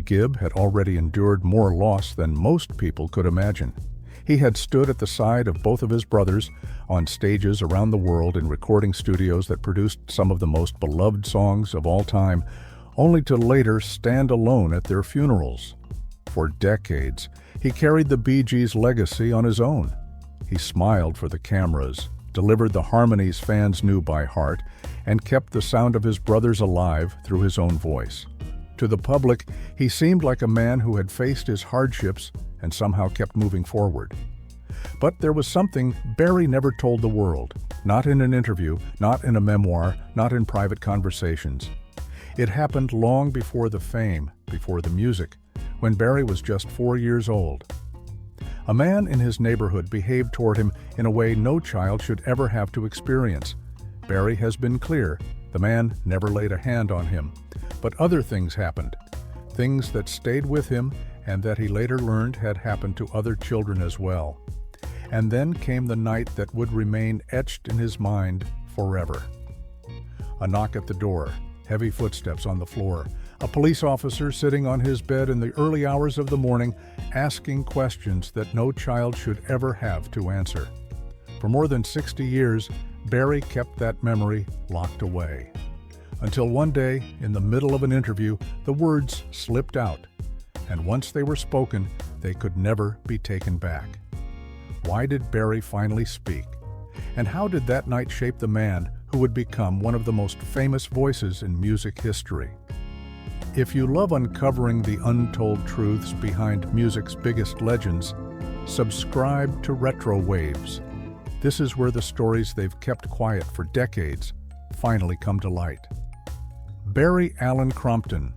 Barry Gibb had already endured more loss than most people could imagine. He had stood at the side of both of his brothers on stages around the world in recording studios that produced some of the most beloved songs of all time, only to later stand alone at their funerals. For decades, he carried the Bee Gees' legacy on his own. He smiled for the cameras, delivered the harmonies fans knew by heart, and kept the sound of his brothers alive through his own voice. To the public, he seemed like a man who had faced his hardships and somehow kept moving forward. But there was something Barry never told the world, not in an interview, not in a memoir, not in private conversations. It happened long before the fame, before the music, when Barry was just 4 years old. A man in his neighborhood behaved toward him in a way no child should ever have to experience. Barry has been clear, the man never laid a hand on him. But other things happened, things that stayed with him and that he later learned had happened to other children as well. And then came the night that would remain etched in his mind forever. A knock at the door, heavy footsteps on the floor, a police officer sitting on his bed in the early hours of the morning asking questions that no child should ever have to answer. For more than 60 years, Barry kept that memory locked away. Until one day, in the middle of an interview, the words slipped out, and once they were spoken, they could never be taken back. Why did Barry finally speak? And how did that night shape the man who would become one of the most famous voices in music history? If you love uncovering the untold truths behind music's biggest legends, subscribe to RetroWaves. This is where the stories they've kept quiet for decades finally come to light. Barry Allen Crompton.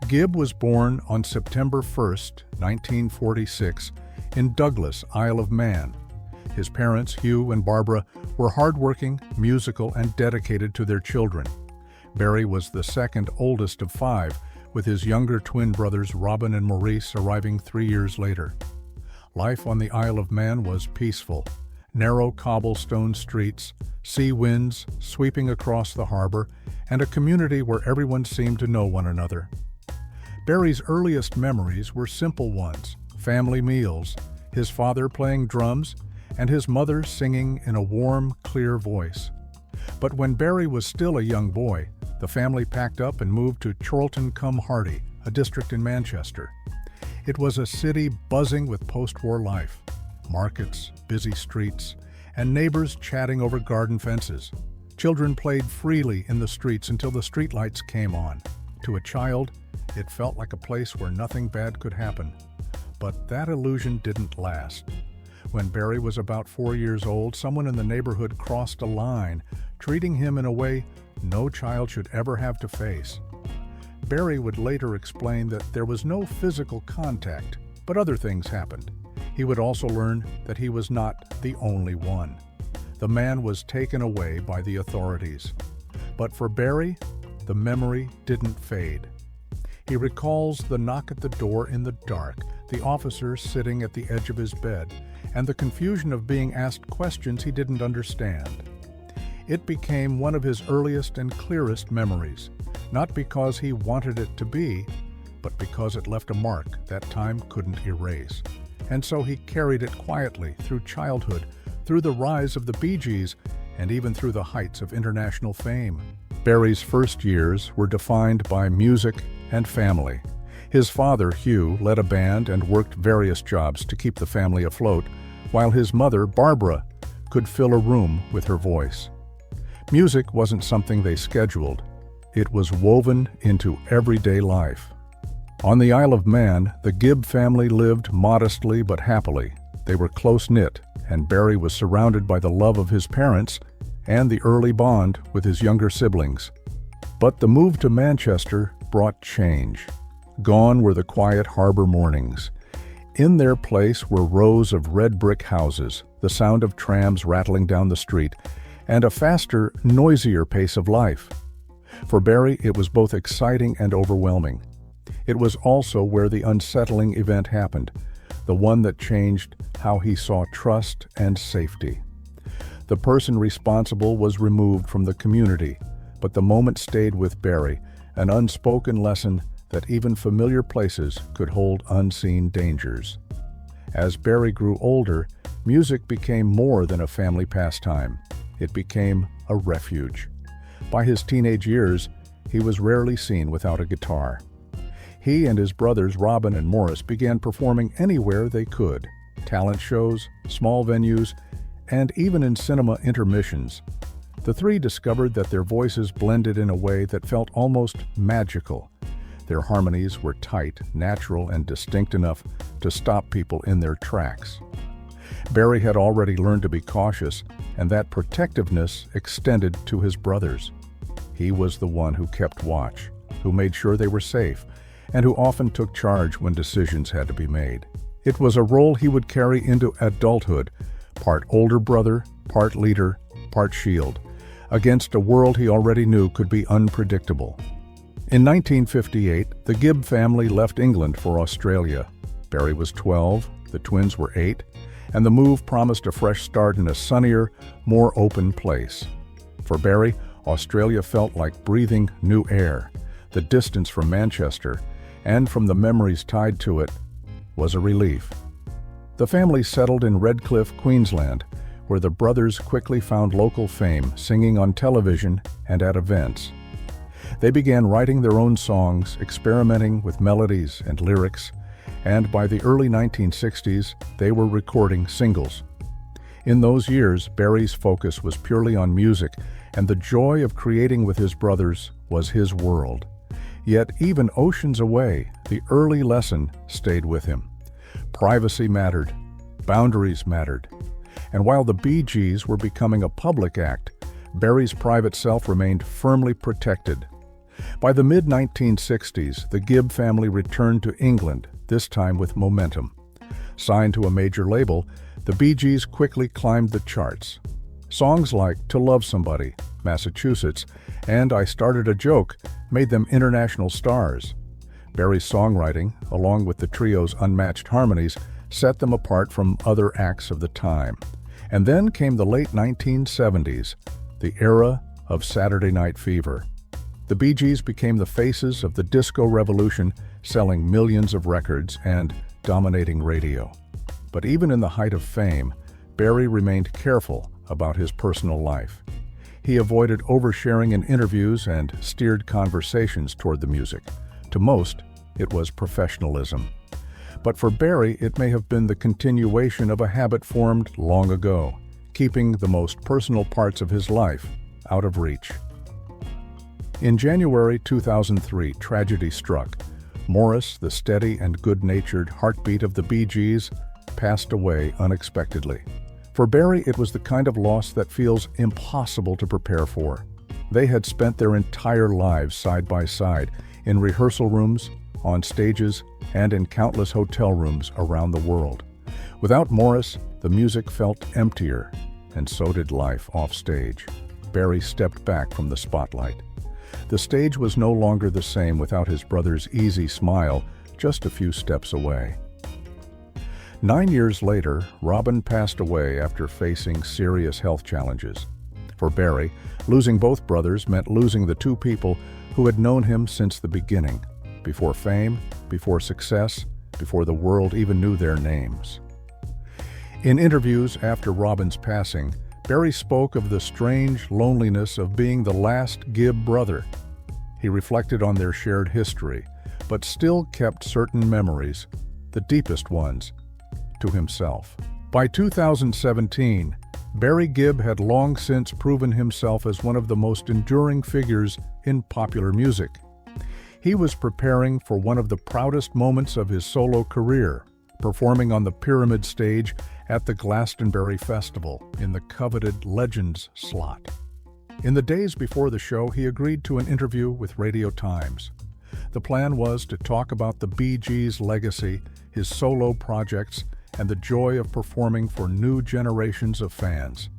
Gibb was born on September 1, 1946, in Douglas, Isle of Man. His parents, Hugh and Barbara, were hardworking, musical, and dedicated to their children. Barry was the second oldest of 5, with his younger twin brothers Robin and Maurice arriving 3 years later. Life on the Isle of Man was peaceful. Narrow cobblestone streets, sea winds sweeping across the harbor, and a community where everyone seemed to know one another. Barry's earliest memories were simple ones: family meals, his father playing drums, and his mother singing in a warm, clear voice. But when Barry was still a young boy, the family packed up and moved to Chorlton-cum-Hardy, a district in Manchester. It was a city buzzing with post-war life. Markets, busy streets, and neighbors chatting over garden fences. Children played freely in the streets until the streetlights came on. To a child, it felt like a place where nothing bad could happen. But that illusion didn't last. When Barry was about 4 years old, someone in the neighborhood crossed a line, treating him in a way no child should ever have to face. Barry would later explain that there was no physical contact, but other things happened. He would also learn that he was not the only one. The man was taken away by the authorities. But for Barry, the memory didn't fade. He recalls the knock at the door in the dark, the officer sitting at the edge of his bed, and the confusion of being asked questions he didn't understand. It became one of his earliest and clearest memories, not because he wanted it to be, but because it left a mark that time couldn't erase. And so he carried it quietly through childhood, through the rise of the Bee Gees, and even through the heights of international fame. Barry's first years were defined by music and family. His father, Hugh, led a band and worked various jobs to keep the family afloat, while his mother, Barbara, could fill a room with her voice. Music wasn't something they scheduled. It was woven into everyday life. On the Isle of Man, the Gibb family lived modestly but happily. They were close-knit, and Barry was surrounded by the love of his parents and the early bond with his younger siblings. But the move to Manchester brought change. Gone were the quiet harbor mornings. In their place were rows of red brick houses, the sound of trams rattling down the street, and a faster, noisier pace of life. For Barry, it was both exciting and overwhelming. It was also where the unsettling event happened, the one that changed how he saw trust and safety. The person responsible was removed from the community, but the moment stayed with Barry, an unspoken lesson that even familiar places could hold unseen dangers. As Barry grew older, music became more than a family pastime. It became a refuge. By his teenage years, he was rarely seen without a guitar. He and his brothers Robin and Morris began performing anywhere they could: talent shows, small venues, and even in cinema intermissions. The three discovered that their voices blended in a way that felt almost magical. Their harmonies were tight, natural, and distinct enough to stop people in their tracks. Barry had already learned to be cautious, and that protectiveness extended to his brothers. He was the one who kept watch, who made sure they were safe, and who often took charge when decisions had to be made. It was a role he would carry into adulthood, part older brother, part leader, part shield, against a world he already knew could be unpredictable. In 1958, the Gibb family left England for Australia. Barry was 12, the twins were 8, and the move promised a fresh start in a sunnier, more open place. For Barry, Australia felt like breathing new air. The distance from Manchester, and from the memories tied to it, was a relief. The family settled in Redcliffe, Queensland, where the brothers quickly found local fame, singing on television and at events. They began writing their own songs, experimenting with melodies and lyrics, and by the early 1960s, they were recording singles. In those years, Barry's focus was purely on music, and the joy of creating with his brothers was his world. Yet, even oceans away, the early lesson stayed with him. Privacy mattered, boundaries mattered, and while the Bee Gees were becoming a public act, Barry's private self remained firmly protected. By the mid-1960s, the Gibb family returned to England, this time with momentum. Signed to a major label, the Bee Gees quickly climbed the charts. Songs like To Love Somebody, Massachusetts, and I Started a Joke made them international stars. Barry's songwriting, along with the trio's unmatched harmonies, set them apart from other acts of the time. And then came the late 1970s, the era of Saturday Night Fever. The Bee Gees became the faces of the disco revolution, selling millions of records and dominating radio. But even in the height of fame, Barry remained careful about his personal life. He avoided oversharing in interviews and steered conversations toward the music. To most, it was professionalism. But for Barry, it may have been the continuation of a habit formed long ago, keeping the most personal parts of his life out of reach. In January 2003, tragedy struck. Morris, the steady and good-natured heartbeat of the Bee Gees, passed away unexpectedly. For Barry, it was the kind of loss that feels impossible to prepare for. They had spent their entire lives side by side, in rehearsal rooms, on stages, and in countless hotel rooms around the world. Without Morris, the music felt emptier, and so did life off stage. Barry stepped back from the spotlight. The stage was no longer the same without his brother's easy smile just a few steps away. 9 years later, Robin passed away after facing serious health challenges. For Barry, losing both brothers meant losing the two people who had known him since the beginning, before fame, before success, before the world even knew their names. In interviews after Robin's passing, Barry spoke of the strange loneliness of being the last Gibb brother. He reflected on their shared history, but still kept certain memories, the deepest ones, to himself. By 2017, Barry Gibb had long since proven himself as one of the most enduring figures in popular music. He was preparing for one of the proudest moments of his solo career, performing on the Pyramid stage at the Glastonbury Festival in the coveted Legends slot. In the days before the show, he agreed to an interview with Radio Times. The plan was to talk about the Bee Gees' legacy, his solo projects, and the joy of performing for new generations of fans.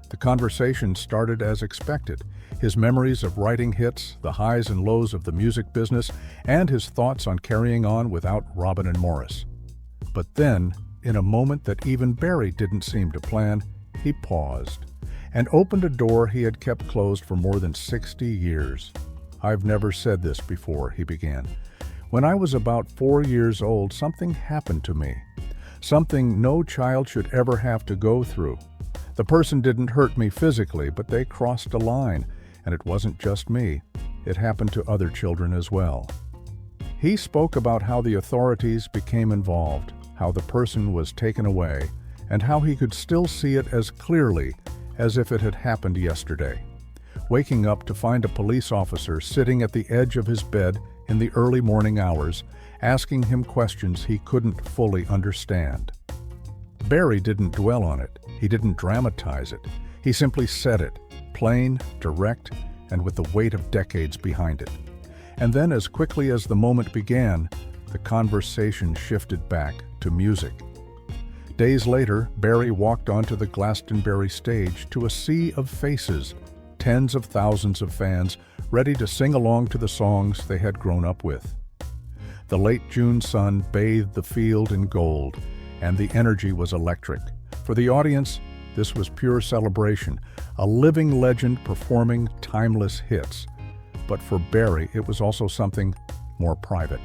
The conversation started as expected, his memories of writing hits, the highs and lows of the music business, and his thoughts on carrying on without Robin and Morris. But then, in a moment that even Barry didn't seem to plan, he paused and opened a door he had kept closed for more than 60 years. "I've never said this before," he began. When I was about 4 years old, something happened to me. Something no child should ever have to go through. The person didn't hurt me physically, but they crossed a line, and it wasn't just me. It happened to other children as well. He spoke about how the authorities became involved, how the person was taken away, and how he could still see it as clearly as if it had happened yesterday. Waking up to find a police officer sitting at the edge of his bed in the early morning hours, asking him questions he couldn't fully understand. Barry didn't dwell on it. He didn't dramatize it. He simply said it, plain, direct, and with the weight of decades behind it. And then, as quickly as the moment began, the conversation shifted back to music. Days later, Barry walked onto the Glastonbury stage to a sea of faces, tens of thousands of fans ready to sing along to the songs they had grown up with. The late June sun bathed the field in gold, and the energy was electric. For the audience, this was pure celebration, a living legend performing timeless hits. But for Barry, it was also something more private.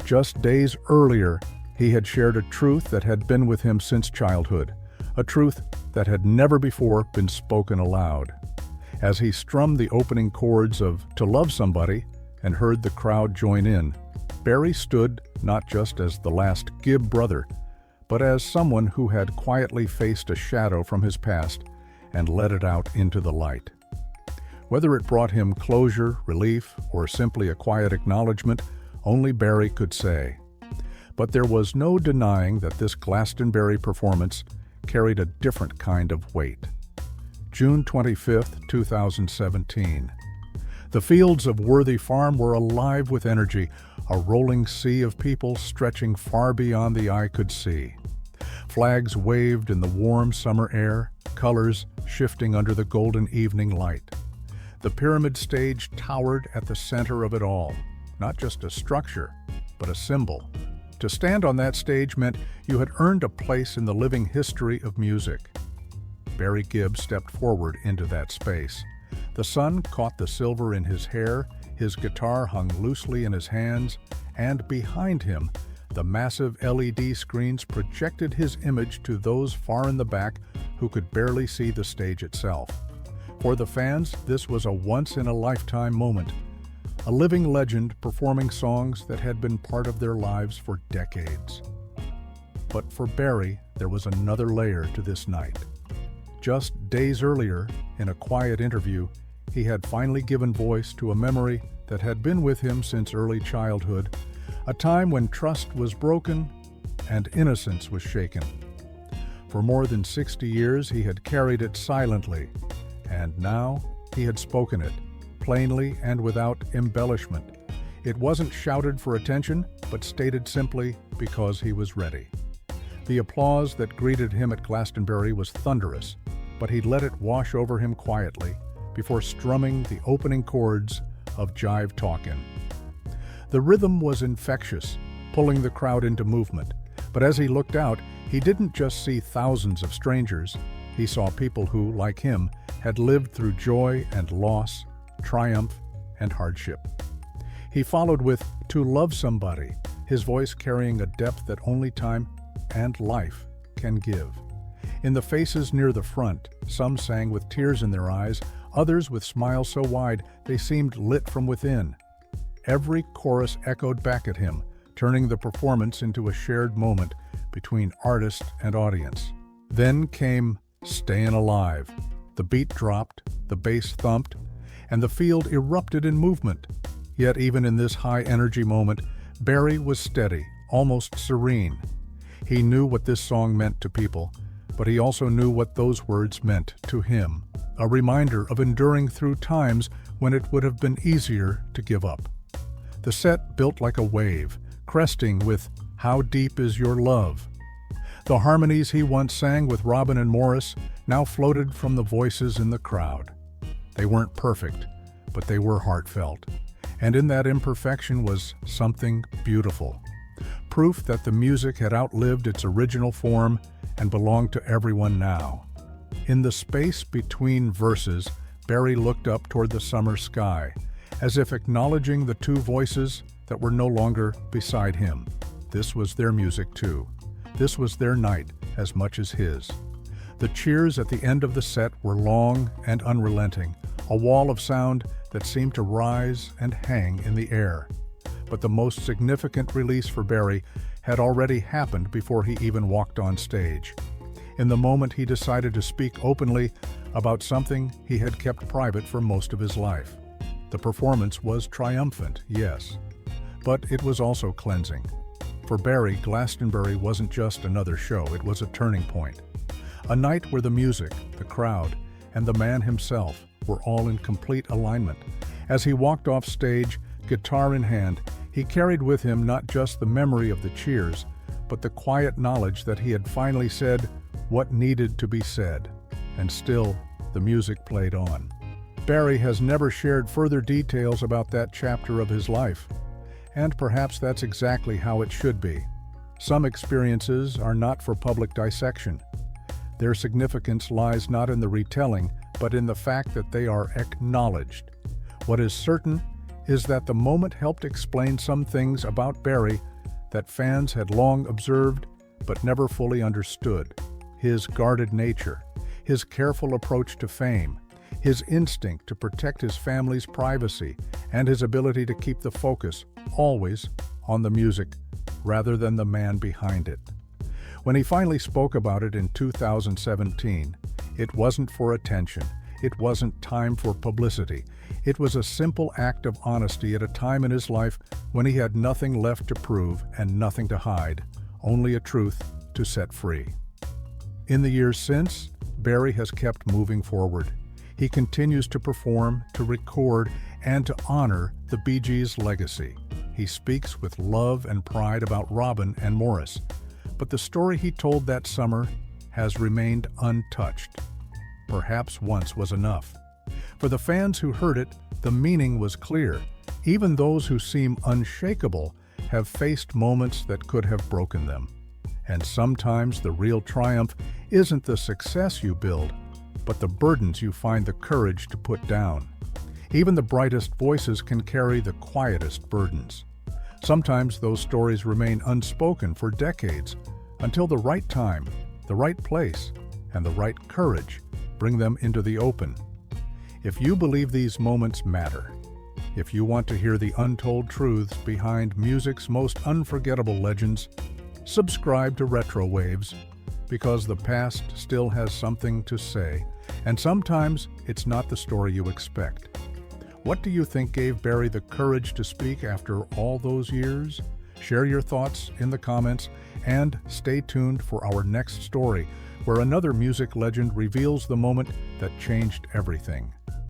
Just days earlier, he had shared a truth that had been with him since childhood, a truth that had never before been spoken aloud. As he strummed the opening chords of "To Love Somebody" and heard the crowd join in, Barry stood not just as the last Gibb brother, but as someone who had quietly faced a shadow from his past and let it out into the light. Whether it brought him closure, relief, or simply a quiet acknowledgement, only Barry could say. But there was no denying that this Glastonbury performance carried a different kind of weight. June 25, 2017. The fields of Worthy Farm were alive with energy, a rolling sea of people stretching far beyond the eye could see. Flags waved in the warm summer air, colors shifting under the golden evening light. The pyramid stage towered at the center of it all, not just a structure, but a symbol. To stand on that stage meant you had earned a place in the living history of music. Barry Gibb stepped forward into that space. The sun caught the silver in his hair, his guitar hung loosely in his hands, and behind him, the massive LED screens projected his image to those far in the back who could barely see the stage itself. For the fans, this was a once-in-a-lifetime moment, a living legend performing songs that had been part of their lives for decades. But for Barry, there was another layer to this night. Just days earlier, in a quiet interview, he had finally given voice to a memory that had been with him since early childhood, a time when trust was broken and innocence was shaken. For more than 60 years, he had carried it silently, and now he had spoken it, plainly and without embellishment. It wasn't shouted for attention, but stated simply because he was ready. The applause that greeted him at Glastonbury was thunderous, but he let it wash over him quietly before strumming the opening chords of Jive Talkin'. The rhythm was infectious, pulling the crowd into movement, but as he looked out, he didn't just see thousands of strangers. He saw people who, like him, had lived through joy and loss, triumph and hardship. He followed with "To Love Somebody," his voice carrying a depth that only time and life can give. In the faces near the front, some sang with tears in their eyes, others with smiles so wide they seemed lit from within. Every chorus echoed back at him, turning the performance into a shared moment between artist and audience. Then came "Stayin' Alive." The beat dropped, the bass thumped, and the field erupted in movement. Yet even in this high-energy moment, Barry was steady, almost serene. He knew what this song meant to people, but he also knew what those words meant to him, a reminder of enduring through times when it would have been easier to give up. The set built like a wave, cresting with "How Deep Is Your Love?" The harmonies he once sang with Robin and Morris now floated from the voices in the crowd. They weren't perfect, but they were heartfelt. And in that imperfection was something beautiful. Proof that the music had outlived its original form and belonged to everyone now. In the space between verses, Barry looked up toward the summer sky, as if acknowledging the two voices that were no longer beside him. This was their music too. This was their night as much as his. The cheers at the end of the set were long and unrelenting, a wall of sound that seemed to rise and hang in the air. But the most significant release for Barry had already happened before he even walked on stage. In the moment, he decided to speak openly about something he had kept private for most of his life. The performance was triumphant, yes, but it was also cleansing. For Barry, Glastonbury wasn't just another show, it was a turning point. A night where the music, the crowd, and the man himself were all in complete alignment. As he walked off stage, guitar in hand, he carried with him not just the memory of the cheers, but the quiet knowledge that he had finally said what needed to be said. And still, the music played on. Barry has never shared further details about that chapter of his life, and perhaps that's exactly how it should be. Some experiences are not for public dissection. Their significance lies not in the retelling, but in the fact that they are acknowledged. What is certain is that the moment helped explain some things about Barry that fans had long observed but never fully understood. His guarded nature, his careful approach to fame, his instinct to protect his family's privacy, and his ability to keep the focus always on the music rather than the man behind it. When he finally spoke about it in 2017, it wasn't for attention. It wasn't time for publicity. It was a simple act of honesty at a time in his life when he had nothing left to prove and nothing to hide, only a truth to set free. In the years since, Barry has kept moving forward. He continues to perform, to record, and to honor the Bee Gees' legacy. He speaks with love and pride about Robin and Morris, but the story he told that summer has remained untouched. Perhaps once was enough. For the fans who heard it, the meaning was clear. Even those who seem unshakable have faced moments that could have broken them. And sometimes the real triumph isn't the success you build, but the burdens you find the courage to put down. Even the brightest voices can carry the quietest burdens. Sometimes those stories remain unspoken for decades, until the right time, the right place, and the right courage bring them into the open. If you believe these moments matter, if you want to hear the untold truths behind music's most unforgettable legends, subscribe to RetroWaves, because the past still has something to say, and sometimes it's not the story you expect. What do you think gave Barry the courage to speak after all those years? Share your thoughts in the comments, and stay tuned for our next story, where another music legend reveals the moment that changed everything.